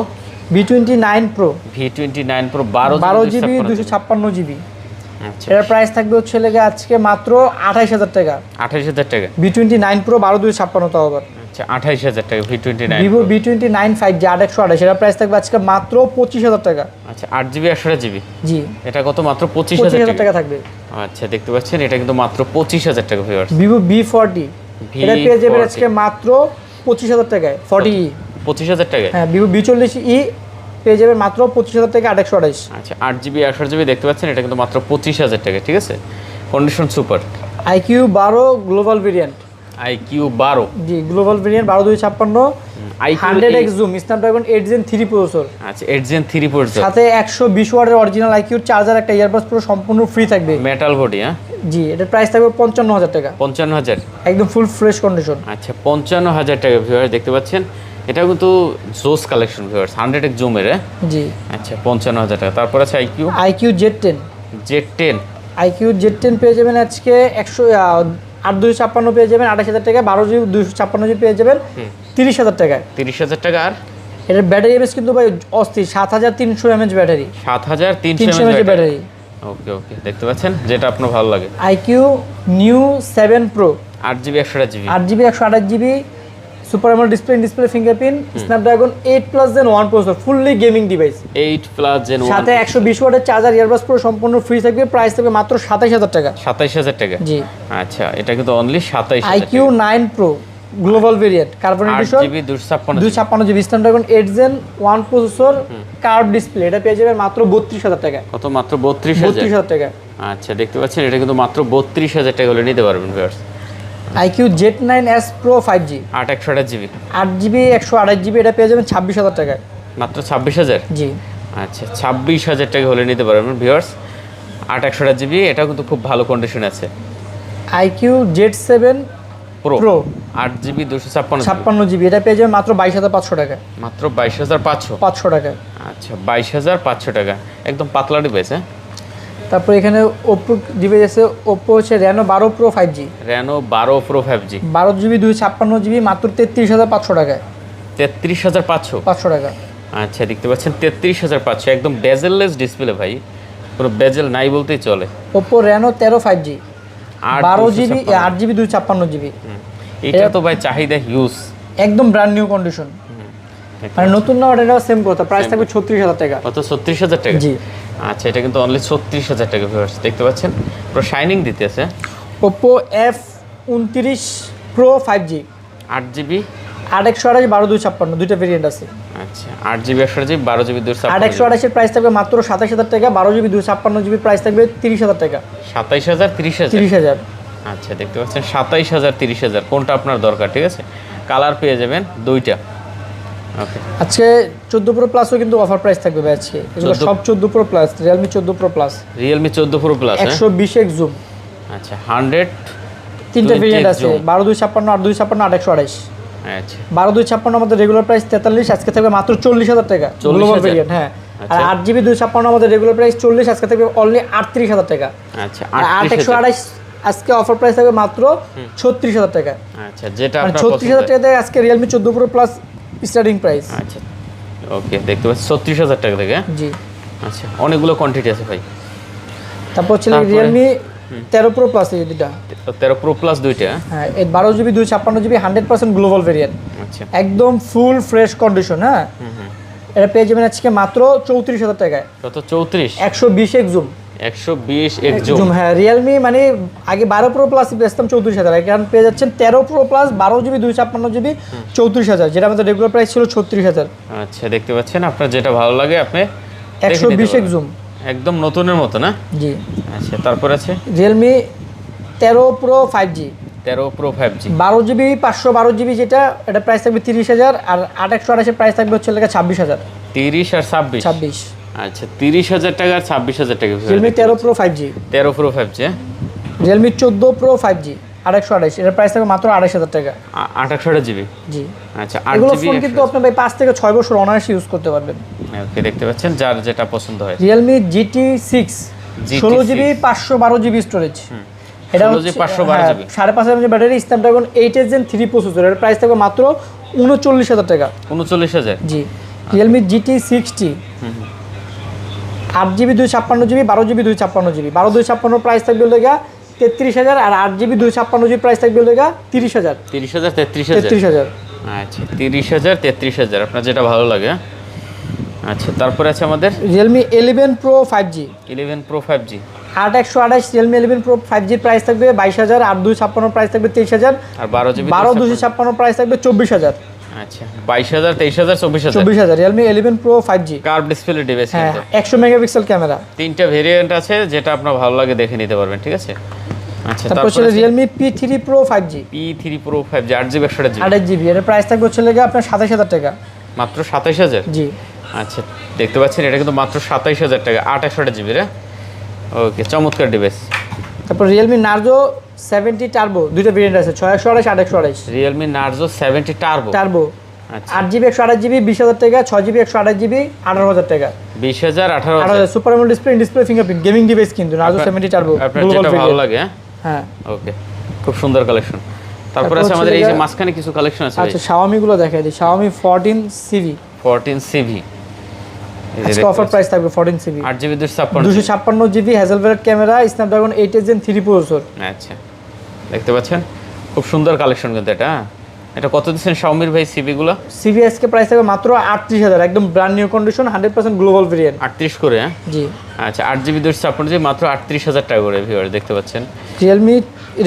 V29 Pro V29 Pro 12GB 256GB। আচ্ছা, এর প্রাইস থাকবে হচ্ছে লেগে আজকে মাত্র 28000 টাকা। 28000 টাকা। V29 Pro 12256 তাও আবার। আচ্ছা, 28000 টাকা V29 ভিভো V29 5G 8128 এর প্রাইস থাকবে আজকে মাত্র 25000 টাকা। আচ্ছা, 8GB 128GB। জি, এটা কত? মাত্র 25000 25000 টাকা। টাকা থাকবে। আচ্ছা, দেখতে পাচ্ছেন এটা কিন্তু মাত্র 25000 টাকা ভিউয়ার্স। ভিভো V40 এটা পেয়ে যাবেন আজকে মাত্র 25000 টাকায় 40e। 25000 টাকা। হ্যাঁ, ভিভো V40e পেয়ে যাবেন মাত্র 25000 টাকা 8128। আচ্ছা, 8GB 128GB দেখতে পাচ্ছেন, এটা কিন্তু মাত্র 25000 টাকা, ঠিক আছে? Condition super. IQ 12 global variant. IQ 12। জি, global variant 12256 IQ 100x zoom Snapdragon 8 Gen 3 processor. আচ্ছা, 8 Gen 3 প্রসেসর, সাথে 120 ওয়াটের অরিজিনাল IQ চার্জার, একটা ইয়ারবাডস পুরো সম্পূর্ণ ফ্রি থাকবে। Metal body. হ্যাঁ, জি, এটার প্রাইস থাকবে 55000 টাকা, 55000। একদম ফুল ফ্রেশ কন্ডিশন। আচ্ছা, 55000 টাকা ভিউয়ার্স, দেখতে পাচ্ছেন এটা কিন্তু জোস কালেকশন ভিউয়ার্স, 100x জুমের। জি, আচ্ছা, 55000 টাকা। তারপর আছে IQ Z10। Z10। IQ Z10 পেয়ে যাবেন আজকে 8256 পেয়ে যাবেন 28000 টাকা, 12GB 256GB পেয়ে যাবেন 30000 টাকায়। 30000 টাকা। আর এটার ব্যাটারি এমএস কিন্তু ভাই অস্থির, 7300 mAh battery, 7300 mAh mAh battery. Okay okay, দেখতে পাচ্ছেন যেটা আপনার ভালো লাগে। IQ New 7 Pro 8GB 128GB। 8GB 128GB super AMOLED display fingerprint Snapdragon 8+ Gen 1 processor, fully gaming device. 8+ Gen 1 সাথে 120 ওয়াটের চার্জার, ইয়ারবাডস পুরো সম্পূর্ণ ফ্রি থাকবে। প্রাইস থাকবে মাত্র 27000 টাকা। 27000 টাকা। জি, আচ্ছা, এটা কিন্তু only 27000 IQ 9 Pro global variant carbon addition 8GB 256GB। 256GB Snapdragon 8 Gen 1 processor curve display, এটা পেয়ে যাবেন মাত্র 32000 টাকা। কত? মাত্র 32000। 32000 টাকা। আচ্ছা, দেখতে পাচ্ছেন এটা কিন্তু মাত্র 32000 টাকা হলে নিতে পারবেন viewers. IQ Z9s Pro 5G 8/128GB। 8GB 128GB এটা পেয়ে যাবেন 26000 টাকায়। মাত্র 26000। জি, আচ্ছা, 26000 টাকা হলে নিতে পারবেন ভিউয়ার্স। 8/128GB, এটাও কিন্তু খুব ভালো কন্ডিশন আছে। IQ Z7 pro Pro 8GB 256GB। 56GB এটা পেয়ে যাবেন মাত্র 22500 টাকা। মাত্র 22500। 500 টাকা। আচ্ছা, 22500 টাকা, একদম পাতলা ডিভাইস। হ্যাঁ, তারপর এখানে Oppo ডিভাইস আছে, Oppo হচ্ছে Reno 12 Pro 5G। Reno 12 Pro 5G 12GB 256GB মাত্র 33500 টাকায়। 33500। 500 টাকা। আচ্ছা, দেখতে পাচ্ছেন 33500, একদম বেজেললেস ডিসপ্লে ভাই, কোনো বেজেল নাই বলতেই চলে। Oppo Reno 13 5G 12GB 8GB 256GB। এটা তো ভাই চাহিদা হিউজ, একদম ব্র্যান্ড নিউ কন্ডিশন, মানে নতুন না, এটা সেম কথা। প্রাইস থাকবে 36000 টাকা। কত? 36000 টাকা। জি, আচ্ছা, এটা কিন্তু অনলি 36000 টাকা ভিউয়ার্স, দেখতে পাচ্ছেন পুরো শাইনিং দিতেছে। Oppo 29 প্রো 5G 8GB 8/128 12/256 দুইটা ভেরিয়েন্ট আছে। আচ্ছা 8GB 128GB 12GB 256 8/128 এর প্রাইস থাকবে মাত্র 27000 টাকা, 12GB 256GB প্রাইস থাকবে 30000 টাকা। 27000 30000 30000। আচ্ছা দেখতে পাচ্ছেন 27000 30000 কোনটা আপনার দরকার, ঠিক আছে। কালার পেয়ে যাবেন দুইটা। ওকে আজকে 14 প্রো প্লাসও কিন্তু অফার প্রাইস থাকবে ভাই আজকে। এগুলো সব 14 pro plus, Realme 14 pro plus, Realme 14 Pro Plus 120x zoom. আচ্ছা 100 তিনটা ভেরিয়েন্ট আছে, 12/256 8/256 8/128। আচ্ছা 12/256 আমাদের রেগুলার প্রাইস 43, আজকে থাকবে মাত্র 40000 টাকা। 40,000 গ্লোবাল ভেরিয়েন্ট, হ্যাঁ। আর 8GB 256 আমাদের রেগুলার প্রাইস 40, আজকে থাকবে অনলি 38000 টাকা। আচ্ছা আর 8/128 আজকে অফার প্রাইস থাকবে মাত্র 36000 টাকা। আচ্ছা যেটা মানে আপনার 36000 টাকা থেকে আজকে Realme 14 pro plus starting price. আচ্ছা ওকে দেখতে পাচ্ছি 36000 টাকা থেকে। জি আচ্ছা অনেকগুলো কোয়ান্টিটি আছে ভাই। তারপর ছিল Realme 13 প্রো প্লাস, এই দুটো 13 Pro Plus দুইটা। হ্যাঁ, এই 12GB 256GB 100% গ্লোবাল ভেরিয়েন্ট, আচ্ছা একদম ফুল ফ্রেশ কন্ডিশন। হ্যাঁ, এটা পেয়ে যাবেন আজকে মাত্র 34000 টাকায়। কত 34 120x zoom 120x zoom. Zoom, হ্যাঁ। Realme মানে আগে 12 প্রো প্লাস বেচতাম 34000, এখন পেয়ে যাচ্ছেন 13 প্রো প্লাস 12GB 256GB 34000, যেটা আমাদের রেগুলার প্রাইস ছিল 36000। আচ্ছা দেখতে পাচ্ছেন আপনার যেটা ভালো লাগে আপনি 120x জুম একদম নতুনের মতো না। জি। আচ্ছা তারপর আছে Realme 13 pro 5G 13 Pro 5G 12GB 512GB, যেটা এটা প্রাইস থাকবে 30000, আর 8/128 এর প্রাইস থাকবে হচ্ছে 26000। 30 আর 26 26। আচ্ছা 30000 টাকা আর 26000 টাকা। Realme 13 pro 5G 13 Pro 5G Realme 14 pro 5G 8/128, এটার প্রাইস থাকবে মাত্র 28000 টাকা। 828GB। জি। আচ্ছা এগুলো 8GB ফোন কিন্তু আপনি ভাই 5 থেকে 6 বছর অনায়াসে ইউজ করতে পারবেন। ওকে দেখতে পাচ্ছেন যার যেটা পছন্দ হয়। Realme GT6 16GB 512GB storage, এটা 16GB 512GB 5.5 mAh battery, Snapdragon 8 Gen 3 processor, এর প্রাইস থাকবে মাত্র 39000 টাকা। 39000। জি। Realme GT60 8GB 256GB 12GB 256GB 12/256 price থাকবে লেগা 33000, আর 8GB 256GB প্রাইস থাকবে লেগা 30000। 30000 33000। 33000। আচ্ছা 30000 33000 আপনার যেটা ভালো লাগে। আচ্ছা তারপরে আছে আমাদের Realme 11 Pro 5G 11 Pro 5G 8/128 Realme 11 Pro 5G price থাকবে 22000, 8/256 প্রাইস থাকবে 23000, আর 12GB 12/256 প্রাইস থাকবে 24000। আচ্ছা 22000 23000 24000 24000 Realme 11 Pro 5G। Curve display device হ্যাঁ, কিন্তু 100 মেগাপিক্সেল ক্যামেরা। তিনটা ভেরিয়েন্ট আছে, যেটা আপনার ভালো লাগে দেখে নিতে পারবেন, ঠিক আছে। আচ্ছা তারপর ছিল Realme P3 Pro 5G P3 Pro 5G 8GB 128GB 8GB, এর প্রাইস থাকবে হচ্ছে লেগে আপনার 27000 টাকা। মাত্র 27000। জি। আচ্ছা দেখতে পাচ্ছেন এটা কিন্তু মাত্র 27000 টাকা 8/128GB রে। ওকে চমৎকার ডিভাইস। তারপর Realme Narzo 70 Turbo, দুইটা ভেরিয়েন্ট আছে, 6128 8/128। Realme Narzo 70 Turbo Turbo আচ্ছা 8GB 128GB 20000 টাকা, 6GB 128GB 18000 টাকা। 20000 18000 18000 super AMOLED display, display fingerprint gaming device কিন্তু Narzo 70 Turbo আপনার গ্লোবাল যেটা ভালো ভেরিয়েন্ট। লাগে। হ্যাঁ। ওকে খুব সুন্দর কালেকশন। তারপর আছে আমাদের এই যে মাঝখানে কিছু কালেকশন আছে। আচ্ছা Xiaomi গুলো দেখাই দিই। Xiaomi 14CV 14CV আজকে অফার প্রাইস থাকবে 14CV 8GB 256। 256GB Hasselblad camera, Snapdragon 8 Gen 3 processor. আচ্ছা দেখতে পাচ্ছেন খুব সুন্দর কালেকশন কিন্তু এটা। এটা কত দিচ্ছেন Xiaomi ভাই সিভি গুলো? সিভি আজকে প্রাইস থাকবে মাত্র 38000, একদম brand new condition 100% global variant. 38 করে হ্যাঁ? জি। আচ্ছা 8GB 256 মাত্র 38000 টাকা করে ভিউয়ার দেখতে পাচ্ছেন।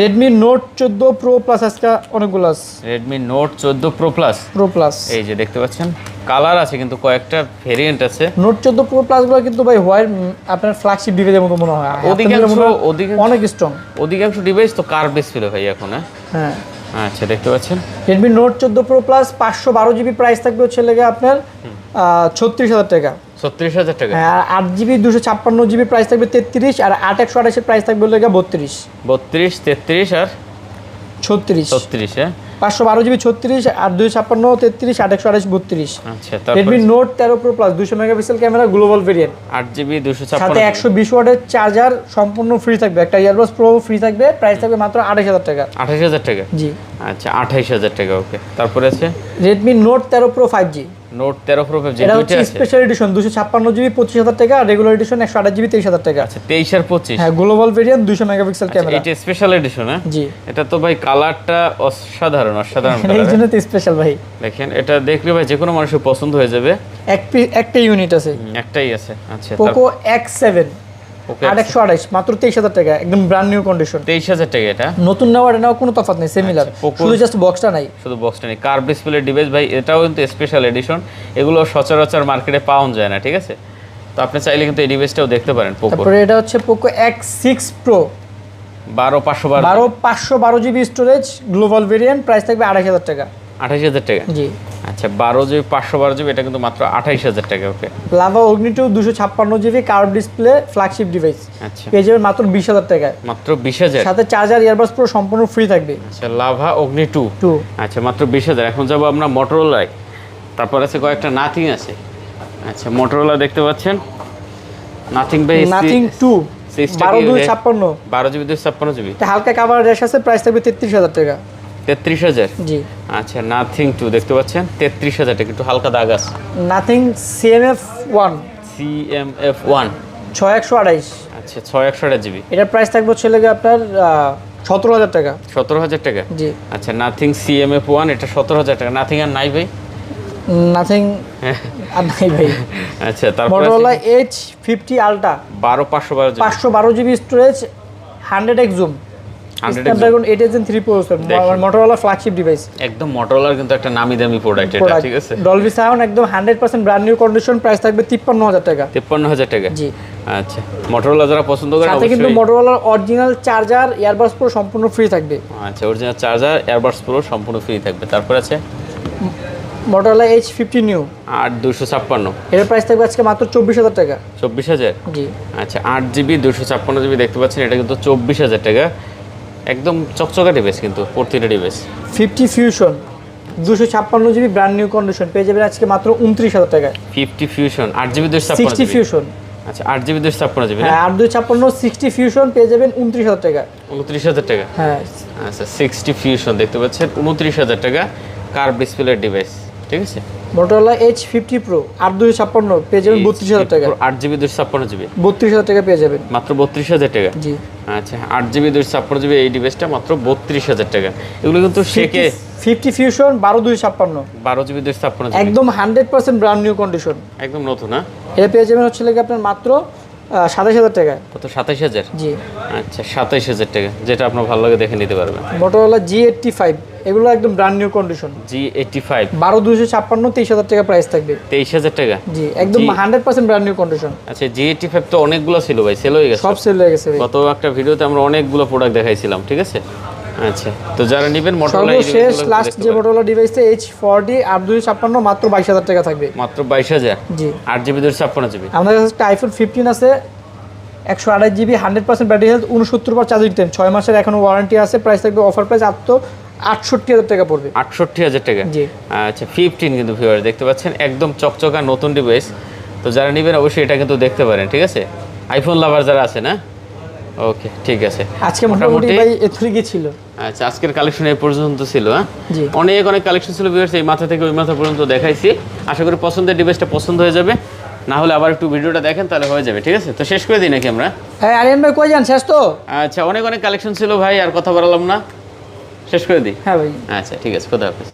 Redmi Note 14 Pro Plus আজকে অনেকগুলো আছে। Redmi Note 14 Pro Plus Pro Plus এই যে দেখতে পাচ্ছেন কালার আছে কিন্তু কয়েকটা ভেরিয়েন্ট আছে। Note 14 Pro Plus গুলো কিন্তু ভাই হোয়াইট আপনার ফ্ল্যাগশিপ ডিভাইসের মতো মনে হয়। অধিকাংশ অনেক স্ট্রং। অধিকাংশ ডিভাইস তো কার্ভ ডিসপ্লে ভাই এখন হ্যাঁ। আচ্ছা দেখতে পাচ্ছেন Redmi Note 14 Pro Plus 512GB price থাকবে হচ্ছে লেগে আপনার 36000 টাকা। 36000 টাকা। হ্যাঁ, আর 8GB 256GB প্রাইস থাকবে 33, আর 8/128 এর প্রাইস থাকবে লেগে 32 32 33 আর 36 36 হ্যাঁ 512GB 36, আর 256 33 8/128 32। আচ্ছা তারপর Redmi Note 13 Pro Plus 200 megapixel camera global variant, 8GB সাথে 256 120 ওয়াটের চার্জার সম্পূর্ণ ফ্রি থাকবে, একটা ইয়ারবাডস প্রো ফ্রি থাকবে, প্রাইস থাকবে মাত্র 28000 টাকা। 28000 টাকা। জি। আচ্ছা 28000 টাকা ওকে। তারপরে আছে Redmi Note 13 Pro 5G Note 13 Pro 5G এটা দুইটা হচ্ছে আছে। স্পেশাল এডিশন 256GB 25000 টাকা, আর রেগুলার এডিশন 128GB 23000 টাকা। আচ্ছা 23 আর 25 হ্যাঁ, গ্লোবাল ভেরিয়েন্ট 200 মেগাপিক্সেল ক্যামেরা। এটা স্পেশাল এডিশন হ্যাঁ? জি। এটা তো ভাই কালারটা অসাধারণ অসাধারণ এই কালার। জন্য তো স্পেশাল ভাই। দেখেন এটা দেখলে ভাই যে কোনো মানুষের পছন্দ হয়ে যাবে। একটা ইউনিট আছে, একটাই আছে। আচ্ছা Poco X7 Poco 8128 মাত্র 23000 টাকা, একদম ব্র্যান্ড নিউ কন্ডিশন। 23000 টাকা এটা, নতুন নেওয়া নেওয়া কোনো তফাৎ নেই, সিমিলার, Poco- শুধু জাস্ট বক্সটা নাই। শুধু বক্সটা নেই। কার্ভ ডিসপ্লে ডিভাইস ভাই, এটাও কিন্তু স্পেশাল এডিশন, এগুলো সচরাচর মার্কেটে পাওয়া যায় না, ঠিক আছে? তো আপনি চাইলে কিন্তু এই ডিভাইসটাও দেখতে পারেন পোকো। তারপরে এটা হচ্ছে Poco X6 Pro 12512 512 GB storage, global variant, price থাকবে 28000 টাকা। 28000 টাকা। জি। আচ্ছা 12 জিবি 512 জিবি, এটা কিন্তু মাত্র 28000 টাকা। ওকে। লাভা অগ্নি 2 256 GB curve display flagship device, আচ্ছা পেয়ে যাবেন মাত্র 20000 টাকায়। মাত্র 20000। সাথে চার্জার, ইয়ারবাডস পুরো সম্পূর্ণ ফ্রি থাকবে। আচ্ছা লাভা অগ্নি 2। 2 আচ্ছা মাত্র 20000। এখন যাবো আমরা মোটরোলায়, তারপর আছে কয়েকটা নাথিং আছে। আচ্ছা মোটরোলা দেখতে পাচ্ছেন, নাথিং ভাই, নাথিং 2 সিক্সটা 12 256, 12 জিবি 256 জিবি, এটা হালকা কাভার র্যাশ আছে, প্রাইস থাকবে 33000 টাকা। 33000। জি। আচ্ছা নাথিং 2 দেখতে পাচ্ছেন 33000 টাকা, একটু হালকা দাগ আছে। নাথিং CMF1 CMF1 6128, আচ্ছা 6128 জিবি, এটার প্রাইস থাকবে হচ্ছে লাগে আপনার 17000 টাকা। 17000 টাকা। জি। আচ্ছা নাথিং CMF1 এটা 17000 টাকা। নাথিং আর নাই ভাই? নাথিং আর নাই ভাই। আচ্ছা তারপর Motorola H50 ultra 12512 GB, 512 GB storage, 100x zoom, 100x Snapdragon 8 Gen 3 processor, Motorola flagship device একদম মোটরোলার কিন্তু একটা নামি দামি প্রোডাক্ট এটা, ঠিক আছে? ডলবি সাউন্ড, একদম 100% ব্র্যান্ড নিউ কন্ডিশন, প্রাইস থাকবে 53000 টাকা। 53000 টাকা। জি। আচ্ছা মোটরোলা যারা পছন্দ করেন সাথে কিন্তু অবশ্যই। মোটরোলার অরিজিনাল চার্জার, ইয়ারবাডস পুরো সম্পূর্ণ ফ্রি থাকবে। আচ্ছা অরিজিনাল চার্জার, এয়ারবাডস প্রো সম্পূর্ণ ফ্রি থাকবে। তারপর আছে মোটরোলা H50 নিউ, 8256, এর প্রাইস থাকবে আজকে মাত্র 24000 টাকা। 24000। জি। আচ্ছা 8GB 256GB দেখতে পাচ্ছেন, এটা কিন্তু 24000 টাকা, একদম চকচকা ডিভাইস কিন্তু প্রতিটা device. 50 fusion 256 GB brand new condition, পেয়ে যাবেন আজকে মাত্র 29000 টাকায়। 50 ফিউশন 8GB 60 256GB। ফিউশন, আচ্ছা 8GB 256GB না? হ্যাঁ 8256 60 ফিউশন পেয়ে যাবেন 29000 টাকা। 29000 টাকা। হ্যাঁ। আচ্ছা 60 ফিউশন দেখতে পাচ্ছেন 29000 টাকা, কার্ভ ডিসপ্লে ডিভাইস, ঠিক আছে? মোটরোলা H50 Pro 8256 পেয়ে যাবেন 32000 টাকা। 8GB 256GB 32000 টাকা পেয়ে যাবেন। মাত্র 32000 টাকা। জি। আচ্ছা 8GB 256GB এই ডিভাইসটা মাত্র 32000 টাকা। এগুলো কিন্তু শেখে 50 ফিউশন 12256, 12GB 256GB, একদম 100% ব্র্যান্ড নিউ কন্ডিশন, একদম নতুন। না এটা পেয়ে যাবেন হচ্ছে লাগে আপনার মাত্র 27000 টাকা। কত? 27000। জি। আচ্ছা 27000 টাকা, যেটা আপনার ভালো লাগে দেখে নিতে পারবেন। মোটরোলা G85, এগুলো একদম ব্র্যান্ড নিউ কন্ডিশন, G85 12256 23000 টাকা প্রাইস থাকবে। 23000 টাকা। জি, একদম 100% ব্র্যান্ড নিউ কন্ডিশন। আচ্ছা G85 তো অনেকগুলো ছিল ভাই, সেল হয়ে গেছে সব সেল হয়ে গেছে ভাই। গত একটা ভিডিওতে আমরা অনেকগুলো প্রোডাক্ট দেখাইছিলাম, ঠিক আছে? আচ্ছা তো যারা নেবেন মোটরোলা সর্বশেষ লাস্ট যে মোটরোলা ডিভাইসে H40 8256 মাত্র 22000 টাকা থাকবে। মাত্র 22000। জি। 8GB 256GB। আমাদের কাছে একটা আইফোন 15 আছে 128 GB, 100% battery health, 69 charging time, 6 মাসের এখনো ওয়ারেন্টি আছে, প্রাইস থাকবে অফার প্রাইস 68000 টাকা পড়বে। 68000 টাকা। জি। আচ্ছা 15 কিন্তু ভিউয়ার দেখতে পাচ্ছেন, একদম চকচকা নতুন ডিভাইস। তো যারা নেবেন অবশ্যই এটা কিন্তু দেখতে পারেন, ঠিক আছে? আইফোন লাভার যারা আছে না, ওকে ঠিক আছে। আজকে মোটামুটি ভাই এতটুকুই ছিল। আচ্ছা আজকের কালেকশন এই পর্যন্ত ছিল। হ্যাঁ জি। অনেক অনেক কালেকশন ছিল ভিউয়ার্স, এই মাথা থেকে ওই মাথা পর্যন্ত দেখাইছি। আশা করি পছন্দের ডিভাইসটা পছন্দ হয়ে যাবে, না হলে আবার একটু ভিডিওটা দেখেন তাহলে হয়ে যাবে, ঠিক আছে? তো শেষ করে দিই নাকি আমরা? হ্যাঁ আরিয়ান ভাই কই যান, শেষ তো? আচ্ছা অনেক অনেক কালেকশন ছিল ভাই, আর কথা বললাম না, শেষ করে দিই। হ্যাঁ ভাই। আচ্ছা ঠিক আছে, খোদা হাফেজ।